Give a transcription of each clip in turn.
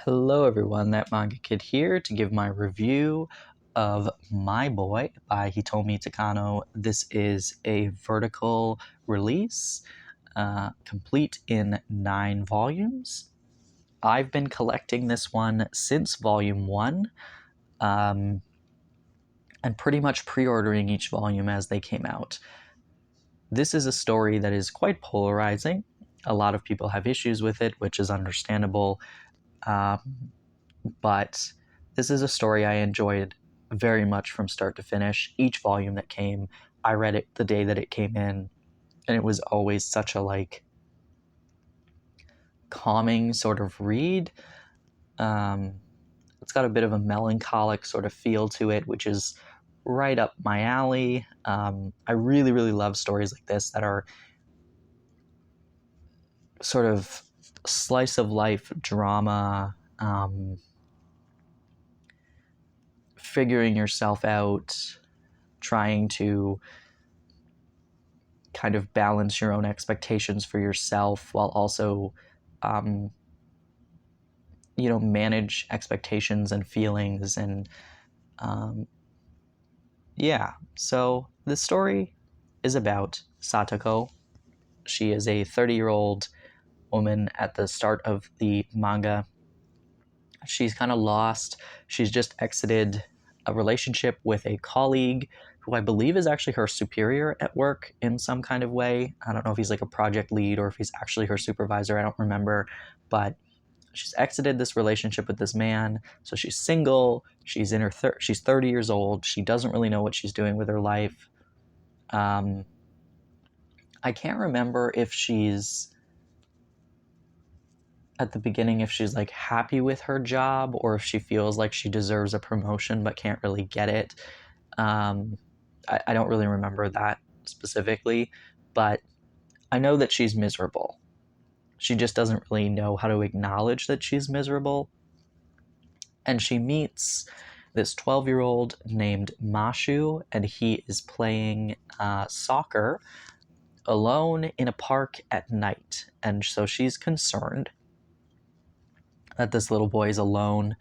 Hello everyone, that Manga Kid here to give my review of My Boy by Hitomi Takano. This is a vertical release, complete in 9 volumes. I've been collecting this one since volume 1, and pretty much pre-ordering each volume as they came out. This is a story that is quite polarizing. A lot of people have issues with it, which is understandable. But this is a story I enjoyed very much from start to finish. Each volume that came, I read it the day that it came in, and it was always such a calming sort of read. It's got a bit of a melancholic sort of feel to it, which is right up my alley. I really, really love stories like this that are sort of slice of life drama, figuring yourself out, trying to kind of balance your own expectations for yourself while also, manage expectations and feelings. And so the story is about Satoko. She is a 30-year-old woman at the start of the manga. She's kind of lost. She's just exited a relationship with a colleague who I believe is actually her superior at work in some kind of way. I don't know if he's like a project lead or if he's actually her supervisor. I don't remember. But she's exited this relationship with this man. So she's single. She's in her she's 30 years old. She doesn't really know what she's doing with her life. I can't remember if she's at the beginning if she's like happy with her job or if she feels like she deserves a promotion but can't really get it. I don't really remember that specifically, but I know that she's miserable. She just doesn't really know how to acknowledge that she's miserable. And she meets this 12-year-old named Mashu, and he is playing soccer alone in a park at night. And so she's concerned that this little boy is alone.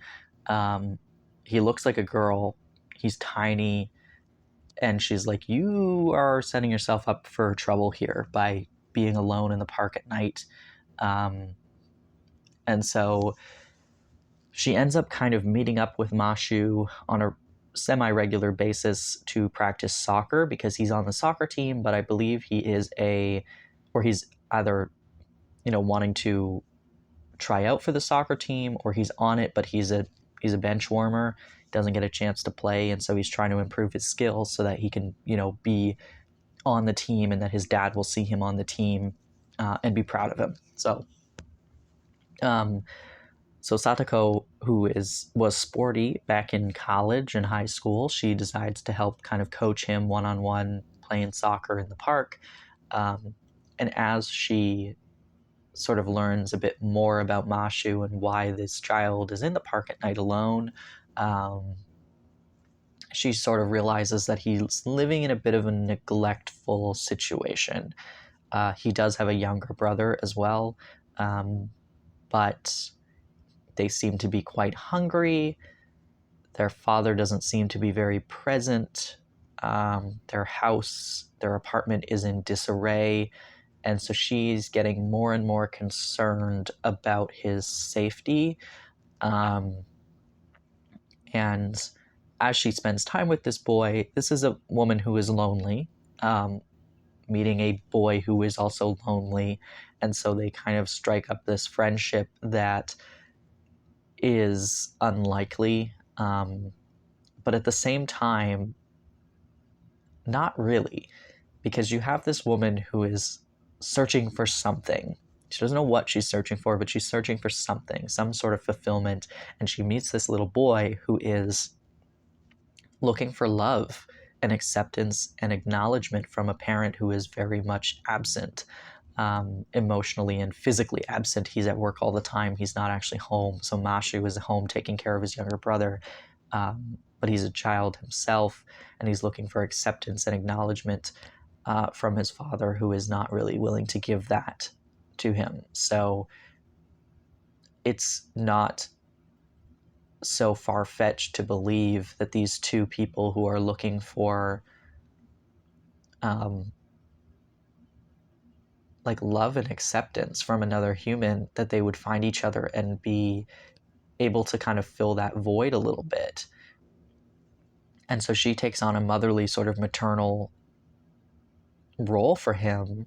He looks like a girl. He's tiny. And she's like, you are setting yourself up for trouble here by being alone in the park at night. And so she ends up kind of meeting up with Mashu on a semi-regular basis to practice soccer because he's on the soccer team, but I believe he's either, wanting to try out for the soccer team or he's on it, but he's a bench warmer, doesn't get a chance to play. And so he's trying to improve his skills so that he can, be on the team and that his dad will see him on the team and be proud of him. So Satoko, who was sporty back in college and high school, she decides to help kind of coach him one-on-one playing soccer in the park. And as she sort of learns a bit more about Mashu and why this child is in the park at night alone, she sort of realizes that he's living in a bit of a neglectful situation. He does have a younger brother as well, but they seem to be quite hungry. Their father doesn't seem to be very present. Their apartment is in disarray. And so she's getting more and more concerned about his safety. And as she spends time with this boy, this is a woman who is lonely, meeting a boy who is also lonely. And so they kind of strike up this friendship that is unlikely, but at the same time, not really, because you have this woman who is searching for something. She doesn't know what she's searching for, but she's searching for something, some sort of fulfillment, and she meets this little boy who is looking for love and acceptance and acknowledgement from a parent who is very much absent. Emotionally and physically absent. He's at work all the time. He's not actually home. So Mashu is at home taking care of his younger brother, but he's a child himself, and he's looking for acceptance and acknowledgement from his father, who is not really willing to give that to him. So it's not so far-fetched to believe that these two people who are looking for like love and acceptance from another human, that they would find each other and be able to kind of fill that void a little bit. And so she takes on a motherly sort of maternal role for him.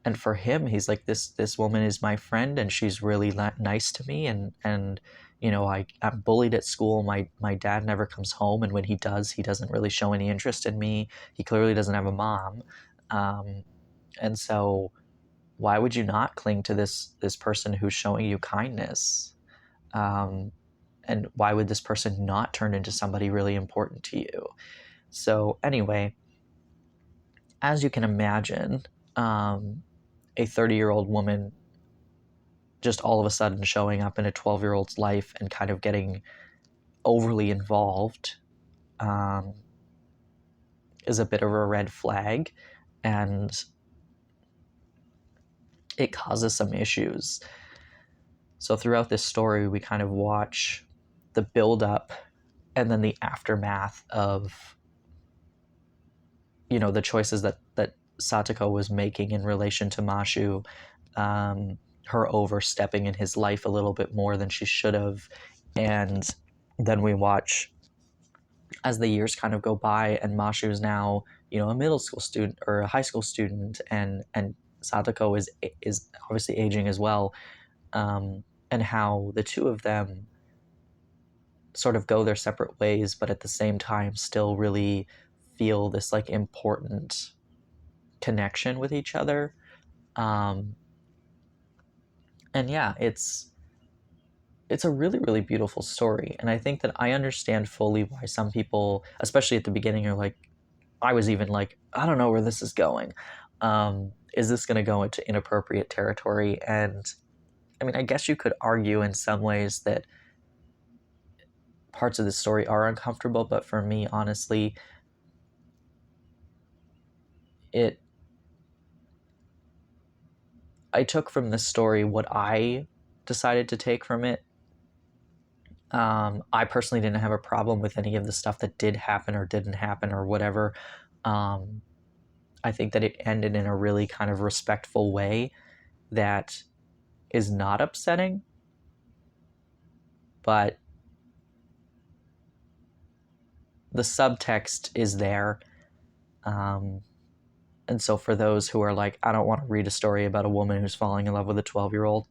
And for him, he's like, this woman is my friend, and she's really nice to me. And you know, I'm bullied at school. My dad never comes home, and when he does, he doesn't really show any interest in me. He clearly doesn't have a mom, and so why would you not cling to this person who's showing you kindness? And why would this person not turn into somebody really important to you? So anyway, as you can imagine, a 30-year-old woman just all of a sudden showing up in a 12-year-old's life and kind of getting overly involved is a bit of a red flag, and it causes some issues. So throughout this story, we kind of watch the build-up and then the aftermath of, you know, the choices that Satoko was making in relation to Mashu, her overstepping in his life a little bit more than she should have. And then we watch as the years kind of go by, and Mashu is now, you know, a middle school student or a high school student, and Satoko is obviously aging as well, and how the two of them sort of go their separate ways, but at the same time still really feel this like important connection with each other. And yeah, it's a really, really beautiful story. And I think that I understand fully why some people, especially at the beginning, are like, I was even like, I don't know where this is going. Is this going to go into inappropriate territory? And I mean, I guess you could argue in some ways that parts of the story are uncomfortable, but for me, honestly, I took from this story what I decided to take from it. I personally didn't have a problem with any of the stuff that did happen or didn't happen or whatever. I think that it ended in a really kind of respectful way that is not upsetting, but the subtext is there. And so for those who are like, I don't want to read a story about a woman who's falling in love with a 12-year-old,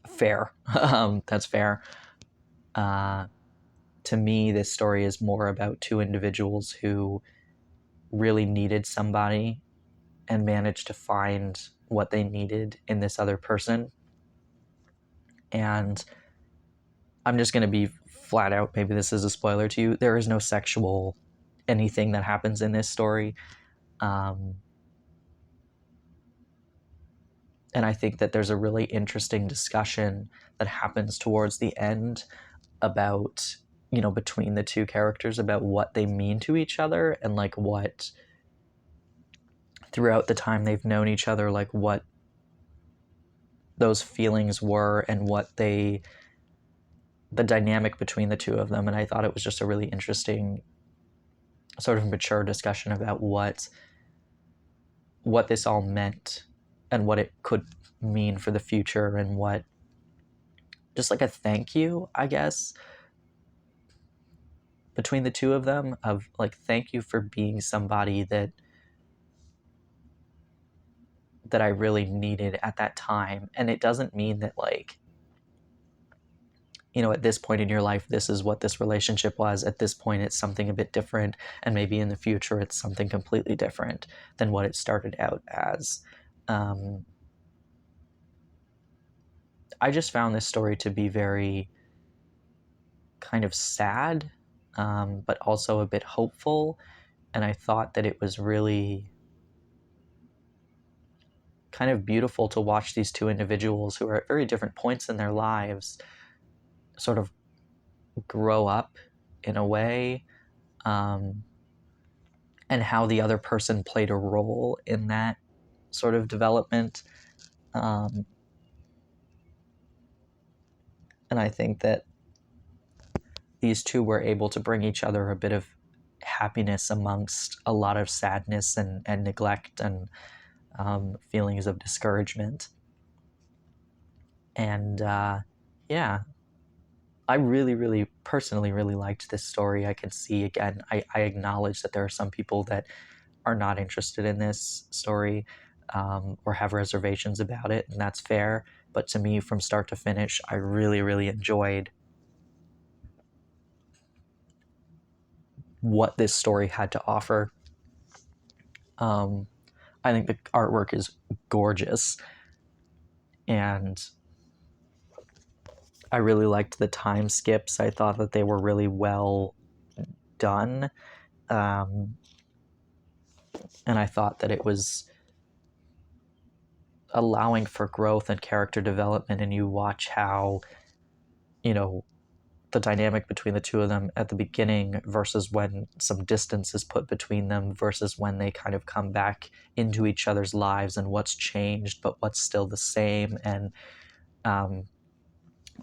fair. That's fair. To me, this story is more about two individuals who really needed somebody and managed to find what they needed in this other person. And I'm just going to be flat out, maybe this is a spoiler to you, there is no sexual anything that happens in this story. And I think that there's a really interesting discussion that happens towards the end about, you know, between the two characters about what they mean to each other, and like what throughout the time they've known each other, like what those feelings were and what the dynamic between the two of them. And I thought it was just a really interesting sort of mature discussion about what this all meant and what it could mean for the future, and what, just like a thank you, I guess, between the two of them, of like, thank you for being somebody that I really needed at that time. And it doesn't mean that, like, you know, at this point in your life, this is what this relationship was. At this point, it's something a bit different. And maybe in the future, it's something completely different than what it started out as. I just found this story to be very kind of sad, but also a bit hopeful. And I thought that it was really kind of beautiful to watch these two individuals who are at very different points in their lives sort of grow up in a way, and how the other person played a role in that sort of development. And I think that these two were able to bring each other a bit of happiness amongst a lot of sadness and neglect and feelings of discouragement. And yeah, I really, really personally really liked this story. I can see, again, I acknowledge that there are some people that are not interested in this story, or have reservations about it, and that's fair. But to me, from start to finish, I really, really enjoyed what this story had to offer. Um, I think the artwork is gorgeous, and I really liked the time skips. I thought that they were really well done, um, and I thought that it was allowing for growth and character development. And you watch how, you know, the dynamic between the two of them at the beginning versus when some distance is put between them versus when they kind of come back into each other's lives, and what's changed but what's still the same. And um,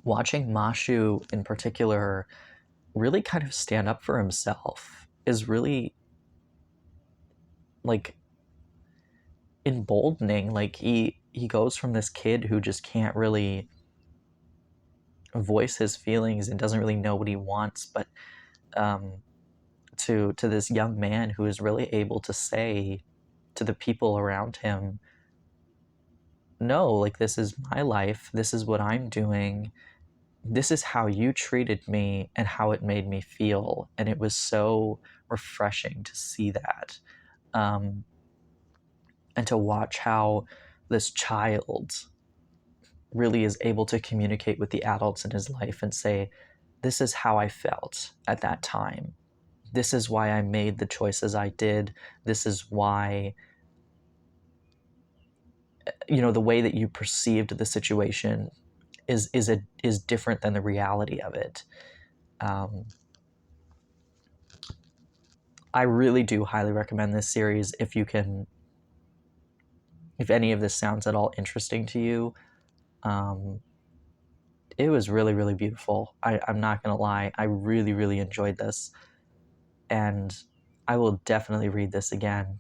watching Mashu in particular really kind of stand up for himself is really like emboldening. Like he goes from this kid who just can't really voice his feelings and doesn't really know what he wants, but um, to this young man who is really able to say to the people around him, no, like, this is my life, this is what I'm doing, this is how you treated me and how it made me feel. And it was so refreshing to see that, um, and to watch how this child really is able to communicate with the adults in his life and say, this is how I felt at that time, this is why I made the choices I did, this is why, the way that you perceived the situation is different than the reality of it. um, I really do highly recommend this series if any of this sounds at all interesting to you. um, it was really, really beautiful. I'm not gonna lie, I really, really enjoyed this, and I will definitely read this again.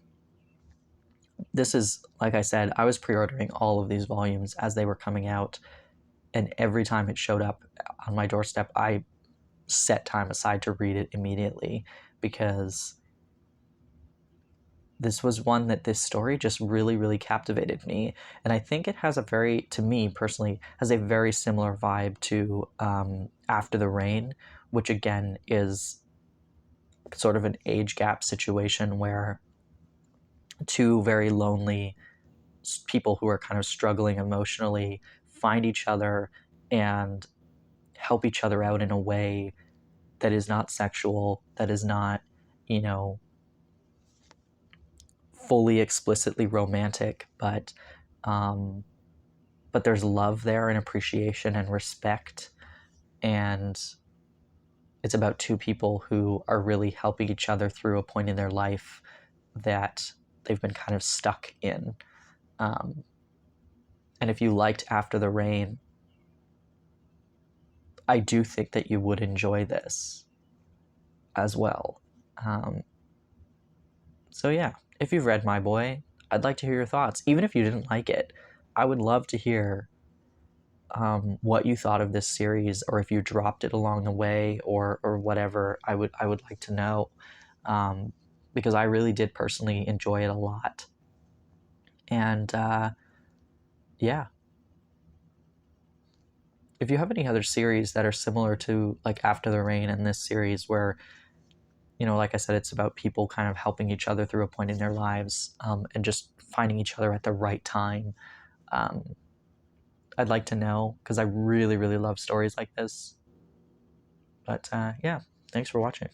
This is, like I said, I was pre-ordering all of these volumes as they were coming out, and every time it showed up on my doorstep, I set time aside to read it immediately, because this was one that this story just really, really captivated me. And I think it has to me personally, has a very similar vibe to After the Rain, which again is sort of an age gap situation where two very lonely people who are kind of struggling emotionally find each other and help each other out in a way that is not sexual, that is not, you know, fully explicitly romantic, um, but there's love there and appreciation and respect, and it's about two people who are really helping each other through a point in their life that they've been kind of stuck in. Um, and if you liked After the Rain, I do think that you would enjoy this as well. Um, so yeah, if you've read My Boy, I'd like to hear your thoughts. Even if you didn't like it, I would love to hear what you thought of this series, or if you dropped it along the way, or whatever. I would like to know, because I really did personally enjoy it a lot. And yeah, if you have any other series that are similar to like After the Rain and this series, where, like I said, it's about people kind of helping each other through a point in their lives, and just finding each other at the right time. Um, I'd like to know, because I really, really love stories like this. But yeah, thanks for watching.